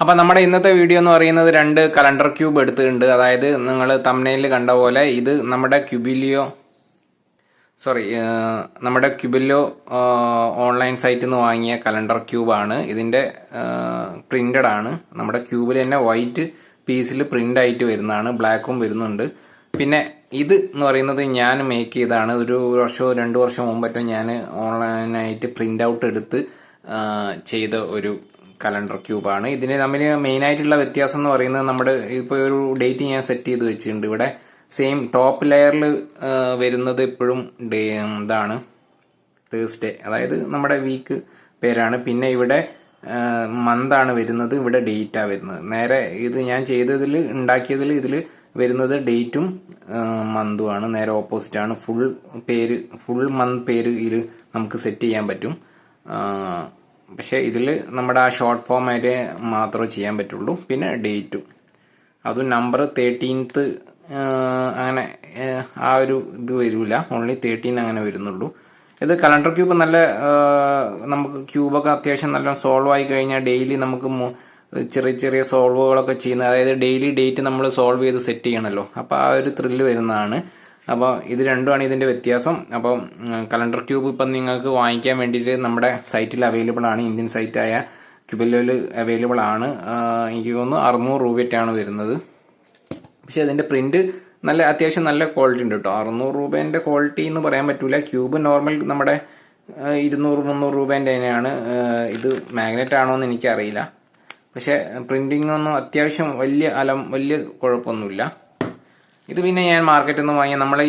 അപ്പോൾ നമ്മുടെ ഇന്നത്തെ വീഡിയോ എന്ന് പറയുന്നത് രണ്ട് കലണ്ടർ ക്യൂബ് എടുത്തിട്ടുണ്ട്. അതായത് നിങ്ങൾ തംബ്നെയിലിൽ കണ്ട പോലെ ഇത് നമ്മുടെ ക്യുബില്ലോ ഓൺലൈൻ സൈറ്റിൽ നിന്ന് വാങ്ങിയ കലണ്ടർ ക്യൂബാണ്. ഇതിൻ്റെ പ്രിന്റഡ് ആണ്. നമ്മുടെ ക്യൂബിൽ തന്നെ വൈറ്റ് പീസിൽ പ്രിന്റ് ആയിട്ട് വരുന്നതാണ്, ബ്ലാക്കും വരുന്നുണ്ട്. പിന്നെ ഇത് എന്ന് പറയുന്നത് ഞാൻ മേക്ക് ചെയ്താണ്. ഒരു വർഷമോ 2 വർഷം മുമ്പറ്റോ ഞാൻ ഓൺലൈനായിട്ട് പ്രിന്റ് ഔട്ട് എടുത്ത് ചെയ്ത ഒരു കലണ്ടർ ക്യൂബാണ്. ഇതിന് തമ്മിൽ മെയിനായിട്ടുള്ള വ്യത്യാസം എന്ന് പറയുന്നത്, നമ്മുടെ ഇപ്പോൾ ഒരു ഡേറ്റ് ഞാൻ സെറ്റ് ചെയ്ത് വെച്ചിട്ടുണ്ട്. ഇവിടെ സെയിം ടോപ്പ് ലെയറിൽ വരുന്നത് ഇപ്പോഴും ഇതാണ് തേഴ്സ്ഡേ, അതായത് നമ്മുടെ വീക്ക് പേരാണ്. പിന്നെ ഇവിടെ മന്താണ് വരുന്നത്, ഇവിടെ ഡേറ്റാണ് വരുന്നത്. നേരെ ഇത് ഞാൻ ചെയ്തതിൽ ഉണ്ടാക്കിയതിൽ ഇതിൽ വരുന്നത് ഡേറ്റും മന്തുമാണ്, നേരെ ഓപ്പോസിറ്റ് ആണ്. ഫുൾ മന്ത് പേര് ഇതിൽ നമുക്ക് സെറ്റ് ചെയ്യാൻ പറ്റും. പക്ഷെ ഇതിൽ നമ്മുടെ ആ ഷോർട്ട് ഫോം ആയിട്ട് മാത്രമേ ചെയ്യാൻ പറ്റുള്ളൂ. പിന്നെ ഡേറ്റും അതും നമ്പർ 13th അങ്ങനെ ആ ഒരു ഇത് വരില്ല, ഓൺലി 13 അങ്ങനെ വരുന്നുള്ളൂ. ഇത് കലണ്ടർ ക്യൂബ് നല്ല നമുക്ക് ക്യൂബൊക്കെ അത്യാവശ്യം നല്ല സോൾവ് ആയി കഴിഞ്ഞാൽ ഡെയിലി നമുക്ക് ചെറിയ ചെറിയ സോൾവുകളൊക്കെ ചെയ്യുന്ന, അതായത് ഡെയിലി ഡേറ്റ് നമ്മൾ സോൾവ് ചെയ്ത് സെറ്റ് ചെയ്യണമല്ലോ, അപ്പോൾ ആ ഒരു ത്രില്ല് വരുന്നതാണ്. അപ്പോൾ ഇത് രണ്ടുമാണ് ഇതിൻ്റെ വ്യത്യാസം. അപ്പം കലണ്ടർ ക്യൂബ് ഇപ്പം നിങ്ങൾക്ക് വാങ്ങിക്കാൻ വേണ്ടിയിട്ട് നമ്മുടെ സൈറ്റിൽ അവൈലബിൾ ആണ്. ഇന്ത്യൻ സൈറ്റായ ക്യൂബിലോയിൽ അവൈലബിൾ ആണ്. എനിക്ക് തോന്നുന്നു 600 രൂപയ്ക്കാണ് വരുന്നത്. പക്ഷെ അതിൻ്റെ പ്രിന്റ് അത്യാവശ്യം നല്ല ക്വാളിറ്റി ഉണ്ട് കേട്ടോ. 600 രൂപേൻ്റെ ക്വാളിറ്റി എന്ന് പറയാൻ പറ്റൂല. ക്യൂബ് നോർമൽ നമ്മുടെ 200-300 രൂപേൻ്റെ തന്നെയാണ്. ഇത് മാഗ്നറ്റ് ആണോ എന്ന് എനിക്കറിയില്ല. പക്ഷെ പ്രിന്റിംഗ് ഒന്നും അത്യാവശ്യം വലിയ കുഴപ്പമൊന്നുമില്ല. ഇത് പിന്നെ ഞാൻ മാർക്കറ്റിൽ നിന്ന് വാങ്ങിയ, നമ്മളെ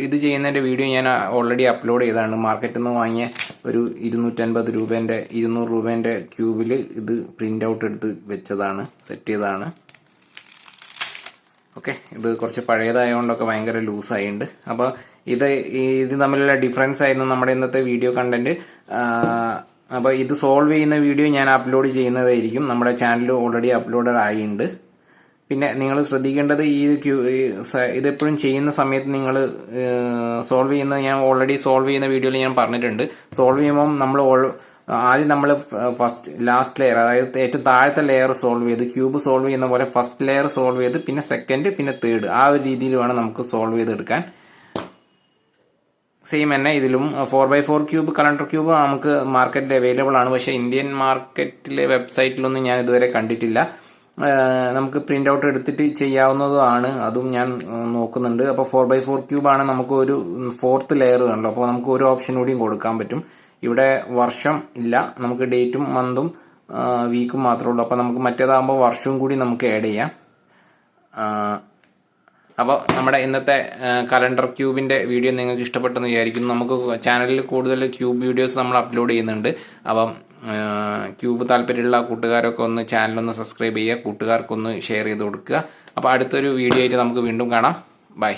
ഇത് ചെയ്യുന്നതിൻ്റെ വീഡിയോ ഞാൻ ഓൾറെഡി അപ്ലോഡ് ചെയ്തതാണ്. മാർക്കറ്റിൽ നിന്ന് വാങ്ങിയ ഒരു 250 രൂപേൻ്റെ 200 രൂപേൻ്റെ ക്യൂബിൽ ഇത് പ്രിന്റ് ഔട്ട് എടുത്ത് വെച്ചതാണ്, സെറ്റ് ചെയ്തതാണ്. ഓക്കെ, ഇത് കുറച്ച് പഴയതായതുകൊണ്ടൊക്കെ ഭയങ്കര ലൂസായിട്ടുണ്ട്. അപ്പോൾ ഇത് തമ്മിലുള്ള ഡിഫറൻസ് ആയിരുന്നു നമ്മുടെ ഇന്നത്തെ വീഡിയോ കണ്ടന്റ്. അപ്പോൾ ഇത് സോൾവ് ചെയ്യുന്ന വീഡിയോ ഞാൻ അപ്ലോഡ് ചെയ്യുന്നതായിരിക്കും. നമ്മുടെ ചാനൽ ഓൾറെഡി അപ്ലോഡഡ് ആയിട്ടുണ്ട്. പിന്നെ നിങ്ങൾ ശ്രദ്ധിക്കേണ്ടത്, ഇതെപ്പോഴും ചെയ്യുന്ന സമയത്ത് നിങ്ങൾ സോൾവ് ചെയ്യുന്ന, ഞാൻ ഓൾറെഡി സോൾവ് ചെയ്യുന്ന വീഡിയോയിൽ ഞാൻ പറഞ്ഞിട്ടുണ്ട്. സോൾവ് ചെയ്യുമ്പോൾ ആദ്യം നമ്മൾ ലാസ്റ്റ് ലെയർ, അതായത് ഏറ്റവും താഴത്തെ ലെയർ സോൾവ് ചെയ്ത്, ക്യൂബ് സോൾവ് ചെയ്യുന്ന പോലെ ഫസ്റ്റ് ലെയർ സോൾവ് ചെയ്ത് പിന്നെ സെക്കൻഡ് പിന്നെ തേർഡ്, ആ ഒരു രീതിയിൽ വേണം നമുക്ക് സോൾവ് ചെയ്തെടുക്കാൻ. സെയിം തന്നെ ഇതിലും 4x4 ക്യൂബ് കലണ്ടർ ക്യൂബ് നമുക്ക് മാർക്കറ്റിൽ അവൈലബിൾ ആണ്. പക്ഷേ ഇന്ത്യൻ മാർക്കറ്റിലെ വെബ്സൈറ്റിലൊന്നും ഞാൻ ഇതുവരെ കണ്ടിട്ടില്ല. നമുക്ക് പ്രിന്റ് ഔട്ട് എടുത്തിട്ട് ചെയ്യാവുന്നതുമാണ്, അതും ഞാൻ നോക്കുന്നുണ്ട്. അപ്പോൾ 4x4 ക്യൂബാണ്. നമുക്ക് ഒരു 4th ലെയർ കണ്ടോ, അപ്പോൾ നമുക്ക് ഒരു ഓപ്ഷൻ കൂടിയും കൊടുക്കാൻ പറ്റും. ഇവിടെ വർഷം ഇല്ല, നമുക്ക് ഡേറ്റും മന്തും വീക്കും മാത്രമേ ഉള്ളൂ. അപ്പോൾ നമുക്ക് മറ്റേതാകുമ്പോൾ വർഷവും കൂടി നമുക്ക് ആഡ് ചെയ്യാം. അപ്പോൾ നമ്മുടെ ഇന്നത്തെ കലണ്ടർ ക്യൂബിൻ്റെ വീഡിയോ നിങ്ങൾക്ക് ഇഷ്ടപ്പെട്ടെന്ന് വിചാരിക്കുന്നു. നമുക്ക് ചാനലിൽ കൂടുതൽ ക്യൂബ് വീഡിയോസ് നമ്മൾ അപ്ലോഡ് ചെയ്യുന്നുണ്ട്. അപ്പം ക്യൂബ് താല്പര്യമുള്ള കൂട്ടുകാരൊക്കെ ഒന്ന് ചാനലൊന്ന് സബ്സ്ക്രൈബ് ചെയ്യുക, കൂട്ടുകാർക്കൊന്ന് ഷെയർ ചെയ്ത് കൊടുക്കുക. അപ്പോൾ അടുത്തൊരു വീഡിയോ ആയിട്ട് നമുക്ക് വീണ്ടും കാണാം. ബൈ.